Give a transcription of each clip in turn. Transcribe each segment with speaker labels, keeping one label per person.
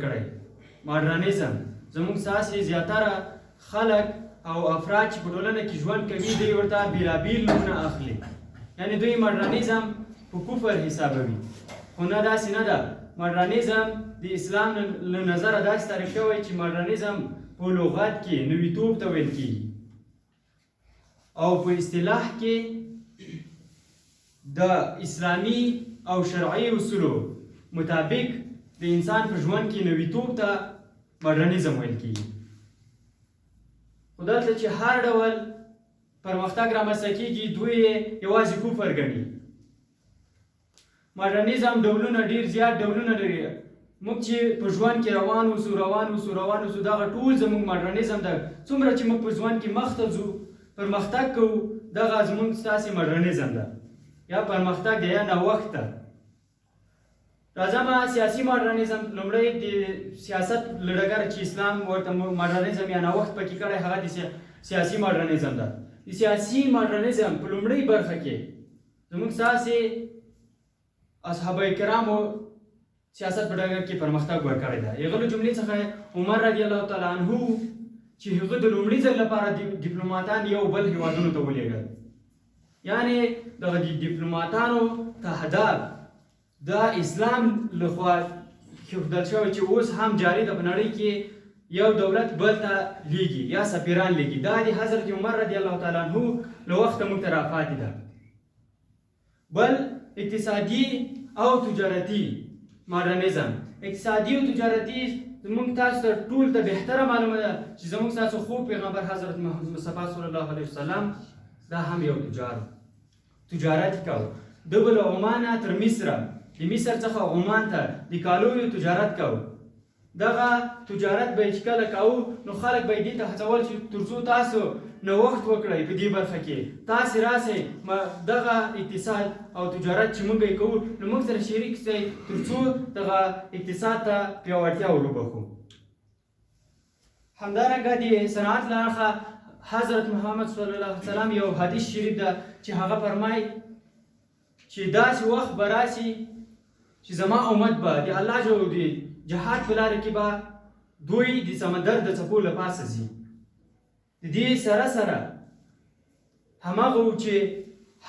Speaker 1: کړی ماډرنیزم زموږ ساسې زیاتره خلک او افراد چې په ټولنه کې ژوند کوي دوی ورته بېلابېل نومونه اخلي، یعنې دوی ماډرنیزم په کفر حسابوي، خو نه داسې نه ده. ماډرنیزم د اسلام له نظره داسې تعریف شوی چې ماډرنیزم په لغت کې نویتوب ته ویل کېږي او په اصطلاح کې د اسلامي او شرعي اصولو مطابق د انسان په ژوند کې نویتوب ته ماډرنیزم ویل کېږي. خو دلته چې هر ډول پرمختګ رامنځته کېږي دوی یې یوازې کفر ګڼي. ماډرنیزم ډولونه ډېر زیات ډولونه لري. موږ چې په ژوند کې روان اوسو دغه ټول زموږ ماډرنیزم ده. څومره چې موږ په ژوند کې مخته ځو پرمختګ کوو دغه زموږ ستاسې ماډرنیزم ده یا پرمختګ دی یا نوښت ده. راځه ما سیاسي ماډرنیزم لومړی د سیاست له ډګره چې اسلام ورته ماډرنیزم یا نوښت پکې کړی هغه د سیاسي ماډرنیزم ده. د سیاسي ماډرنیزم په لومړۍ برخه کې زموږ ستاسې اصحابه کرامو سیاست په ډګر کې پرمختګ ورکړی ده. هغه له جملې څخه عمر رضی الله تعالی عنه چې هغه د لومړي ځل لپاره ډیپلوماتان یو بل هیوادونو ته ولېږل، یعنې دغه ډیپلوماتانو تهداب د اسلام لخوا ښودل شوی چې اوس هم جاري ده په نړۍ کې یو دولت بل ته لیږي یا سفیران لیږي. دا د حضرت عمر رضی الله تعالی عنه له وخته موږ ته راپاتې ده. بل اقتصادي او تجارتي ماډرنیزم. اقتصادي او تجارتي زموږ تاسو ته ټول ته بهتره معلومه ده چې زموږ تاسو خوږ پیغمبر حضرت محمد مصطفی صلی الله علیه وسلم دا هم یو تجارت کوو. د به له عمانه تر مصره، د مصر څخه عمان ته د کالیو تجارت کوو. دغه تجارت به چې کله کوو نو خلک به یې دې ته هڅول چې تر څو تاسو نوښت وکړئ په دې برخه کې، تاسې راسئ دغه اقتصاد او تجارت چې موږ یې کوو نو موږ سره شریک شئ تر څو دغه اقتصاد ته پیاوړتیا وروبخو. همدارنګه د صنعت له اړخه حضرت محمد صلی الله علیه وسلم یو حدیث شریف ده چې هغه فرمایي چې داسې وخت به راسي چې زما امت به د الله جل د جهاد په لاره کې به دوی د سمندر د څپو له پاسه ځي. د دې سره سره هماغه و چې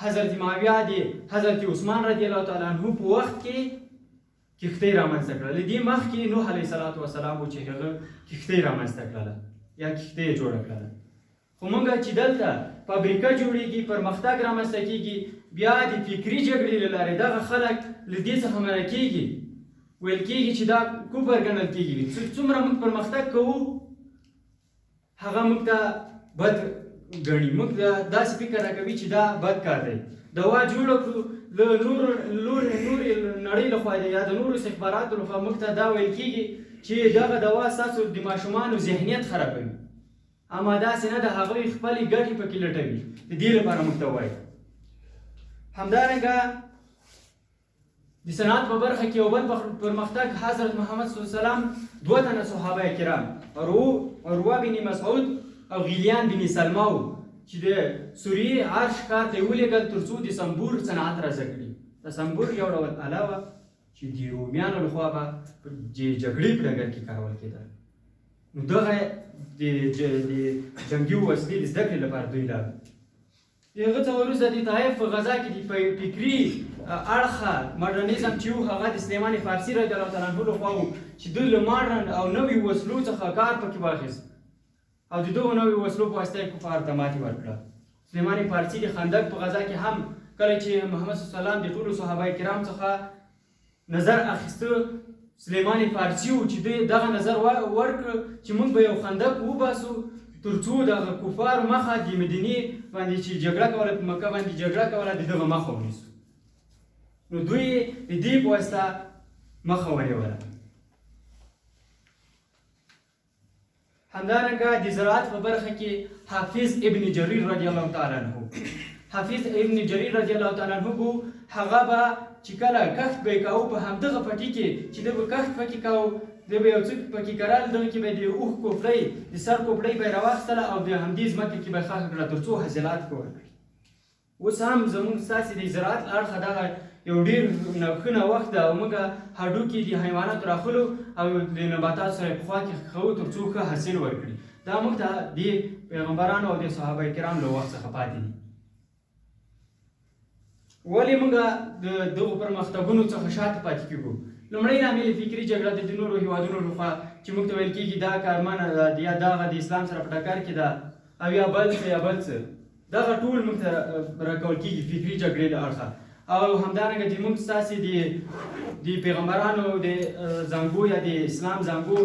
Speaker 1: حضرت معاویه د حضرت عثمان رضی الله تعالی عنه په وخت کې کښتۍ رامنځته کړه. له دې مخکې نوح علیه السلام و چې هغه کښتۍ رامنځته کړله یا کښتۍ یې جوړه کړله. خو موږ چې دلته فابریکه جوړېږي پرمختګ رامنځته کېږي بیا د فکري جګړې له لارې دغه خلک له دې څخه منع کېږي، ویل کېږي چې دا کفر ګڼل کېږي. څومره موږ پرمختګ کوو هغه موږ ته بد ګڼي، موږ داسې فکر راکوي چې دا بد کار دی. دوا جوړه کړو له نورې نړۍ لخوا یا د نورو استخباراتو لخوا موږ ته دا ویل کېږي چې دغه دوا ستاسو د ماشومانو ذهنیت خرابوي، اما داسې نه ده، هغوی خپلې ګټې پکې لټوي. د دې لپاره موږ ته وایي. همدارنګه د صنعت په برخه کې یو بل پرمختګ حضرت محمد صلی الله علیه وسلم 2 تنه صحابه کرام عروه بن مسعود او غیلیان بن سلمه چې د سوریې عرش ښار ته یې ولېږل تر څو د سمبور صنعت رازه کړي. د سمبور یو ډول آله وه چې د رومیانو لخوا به په جګړې په ډګر کې کارول کېدل. نو دغه د جنګي وسلې د زده کړې لپاره دوی لاړل. د هغه څخه وروسته د طایف په غزا کې د فکري اړخه ماډرنیزم چې و هغه د سلیمان فارسي رضی الله تعالی عنه لخوا و چې دوی له ماډرن او نوي وسلو څخه کار پکې واخیست او د دغو نوي وسلو په واسطه یې کفارو ته ماتې ورکړه. سلیمان فارسي د خندق په غزا کې هم کله چې محمد صلی الله علیه وسلم د ټولو صحابه کرام څخه نظر اخیسته سلیمان فارسي و چې دوی دغه نظر ورکړ چې موږ به یو خندق وباسو تر څو دغه کفارو مخه د مدینې باندې چې جګړه کوله په مکه باندې جګړه کوله د دغه مخه ونیسو. نو دوی د دې په واسطه مخه ونیوله. همدارنګه د زراعت په برخه کې حافظ ابن جریر رضی الله تعالی عنه هغه به چې کله کښت به یې کوو په همدغه پټي کې چې ده به کښت پکې کوو ده به یو څه پکې کرل، دغه کې به د اوښ کوپړۍ د سر کوپړۍ به یې راواخیستله او د همدې ځمکې کې به یې ښخه کړله تر څو حاصلات ښه ورکړي. اوس هم زموږ ستاسې د زراعت اړخه دغه یو ډېر ښه نوښت ده او موږ هډوکي د حیواناتو راخلو او د نباتاتو سره یې په خوا کې کوو تر څو ښه حاصل ورکړي. دا موږ ته د پیغمبرانو او د صحابه کرام له وخت څخه پاتې دي. ولې موږ د دغو پرمختګونو څخه شاته پاتې کېږو؟ لومړی لامل فکري جګړه د نورو هېوادونو لخوا چې موږ ته ویل کېږي دا کارمنه ده یا دغه د اسلام سره په ټکر کې ده او یا بل څه یا بل څه، دغه ټول موږ ته راکول کېږي فکري جګړې له اړخه. او همدارنګه د موږ ستاسې د پیغمبرانو د زانګو یا د اسلام زانګو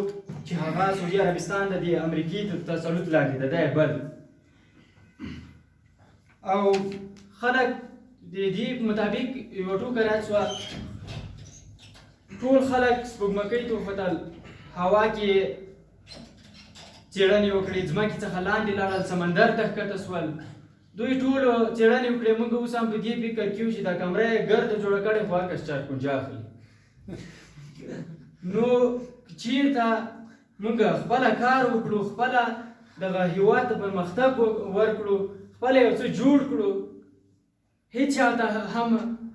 Speaker 1: چې هغه سعودي عربستان د امریکې تسلط لاندې ده، دا یې بل. او خلک د دې مطابق یوه ټوکه راسوه، ټول خلک سپوږمکۍ ته وختل، هوا کې څېړنې وکړې، ځمکې څخه لاندې لاړل، سمندر ته ښکته سول. دوی ټولو څېړنې وکړې. موږ اوس هم په دې فکر کې یو چې دا کمره یې ګرده جوړه کړې خو عکس چارکونجه اخلي. نو چېرته موږ خپله کار وکړو، خپله دغه هېواد ته پرمختګ ورکړو، خپله یو څه جوړ کړو، هېڅ چا ته هم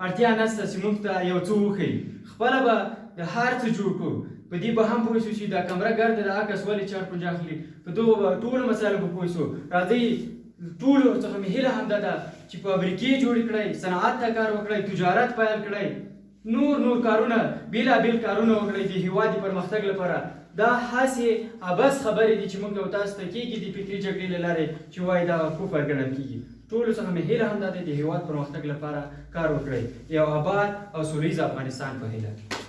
Speaker 1: اړتیا نشته چې موږ ته یو څه وښیي، خپله به د هر څه جوړ کړو. په دې به هم پوه شو چې دا کمره ګرده د عکس ولې چارکونجه اخلي. په دغو به ټولو مسایلو به پوه شو. راځئ ټولو څخه مې هیله همدا ده چې فابریکې جوړې کړئ، صنعت ته کار وکړئ، تجارت پیل کړئ، نور کارونه بېلابېل کارونه وکړئ د هېواد د پرمختګ لپاره. دا هسې عبث خبرې دي چې موږ او تاسو ته کېږي د فکري جګړې له لارې چې وایي دا کفر ګڼل کېږي. ټولو څخه مې هیله همدا ده د هېواد پرمختګ لپاره کار وکړئ. یو آباد او سولیز افغانستان په هیله.